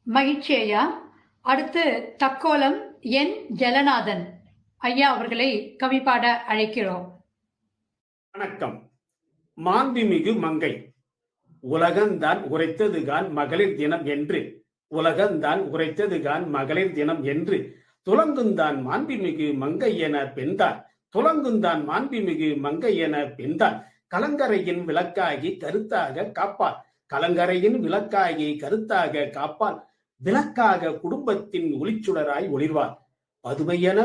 மகிழ்ச்சி ஐயா. அடுத்து தக்கோலம் என் ஜலநாதன் ஐயா அவர்களை கவி பாட அழைக்கிறோம். வணக்கம். மாண்புமிகு மங்கை, உலகந்தான் உரைத்ததுகான் மகளிர் தினம் என்று, உலகந்தான் உரைத்ததுகான் மகளிர் தினம் என்று, துலங்குந்தான் மாண்புமிகு மங்கை என பெண்தான், துலங்குந்தான் மாண்புமிகு மங்கை என பெண்தான், கலங்கரையின் விளக்காகி கருத்தாக காப்பாள், கலங்கரையின் விளக்காகி கருத்தாக காப்பாள், விளக்காக குடும்பத்தின் ஒளிச்சுடராய் ஒளிர்வாள், பதுமையென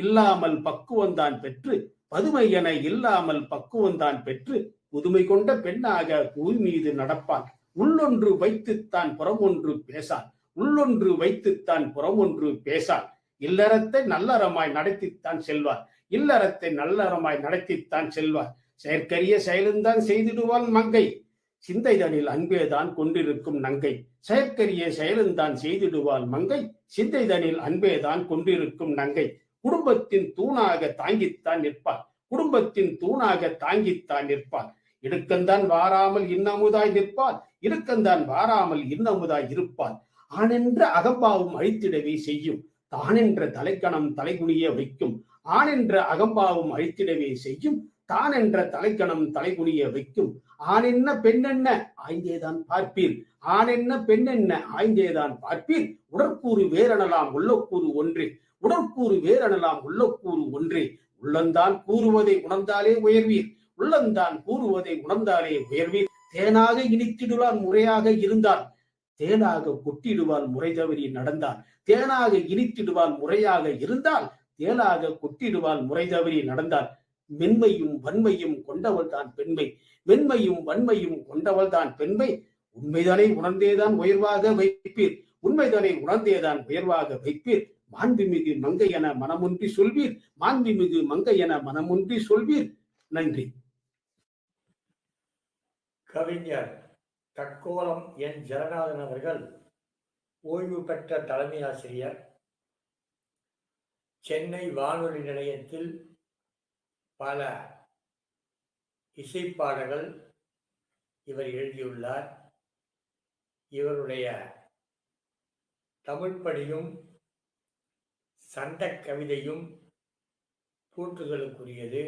இல்லாமல் பக்குவந்தான் பெற்று, பதுமையென இல்லாமல் பக்குவந்தான் பெற்று, புதுமை கொண்ட பெண்ணாக பூமி மீது நடப்பாள், உள்ளொன்று வைத்துத்தான் புறமொன்று பேசாள், உள்ளொன்று வைத்துத்தான் புறமொன்று பேசாள், இல்லறத்தை நல்லறமாய் நடத்தித்தான் செல்வார், இல்லறத்தை நல்லறமாய் நடத்தித்தான் செல்வார், செயற்கரிய செயலுந்தான் செய்திடுவாள் மங்கை, சிந்தைதனில் அன்பேதான் கொண்டிருக்கும் நங்கை, செயற்கரிய செயலுந்தான் செய்திடுவாள் மங்கை, சிந்தைதனில் அன்பேதான் கொண்டிருக்கும் நங்கை, குடும்பத்தின் தூணாக தாங்கித்தான் நிற்பாள், குடும்பத்தின் தூணாக தாங்கித்தான் நிற்பாள், இடுக்கந்தான் வாராமல் இன்னமுதாய் நிற்பாள், இடுக்கந்தான் வாராமல் இன்னமுதாய் இருப்பாள், ஆனென்ற அகம்பாவும் அழித்திடவே செய்யும், தானென்ற தலைக்கணம் தலைகுனிய வைக்கும், ஆனென்ற அகம்பாவும் அழித்திடவே செய்யும், தானென்ற தலைக்கணம் தலைகுனிய வைக்கும், ஆணென்ன பெண்ணென்ன ஆய்ந்தேதான் பார்ப்பீர், ஆணென்ன பெண்ணென்ன ஆய்ந்தேதான் பார்ப்பீர், உடற்கூறு வேறெனலாம் உள்ளக்கூறு ஒன்றே, உடற்கூறு வேறெனலாம் உள்ளக்கூறு ஒன்றே, உள்ளந்தான் கூறுவதை உணர்ந்தாலே உயர்வீர், உள்ளந்தான் கூறுவதை உணர்ந்தாலே உயர்வீர், தேனாக இனித்திடுவார் முறையாக இருந்தால், தேனாக கொட்டிடுவாள் முறை தவறி நடந்தால், தேனாக இனித்திடுவாள் முறையாக இருந்தால், தேனாக கொட்டிடுவாள் முறை தவறி நடந்தால், மென்மையும் வன்மையும் கொண்டவள் தான் பெண்மை, மென்மையும் வன்மையும் கொண்டவள் தான் பெண்மை, உண்மைதனை உணர்ந்தேதான் உயர்வாக வைப்பீர், உண்மைதனை உணர்ந்தேதான் உயர்வாக வைப்பீர், மாண்புமிகு மங்கை என மனமொன்றி சொல்வீர், மாண்புமிகு மங்கை என மனமொன்றி சொல்வீர். நன்றி. கவிஞர் தக்கோலம் என் ஜலநாதன் அவர்கள் ஓய்வு பெற்ற தலைமை ஆசிரியர், சென்னை வானொலி நிலையத்தில் பல இசைப்பாடல்கள் இவர் எழுதியுள்ளார். இவருடைய தமிழ் பணியும் சண்ட கவிதையும் போற்றுதலுக்குரியது.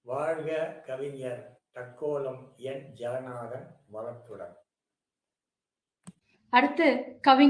வாழ்க கவிஞர் தக்கோலம் என் ஜலநாதன் வளத்துடன். அடுத்து கவிஞர்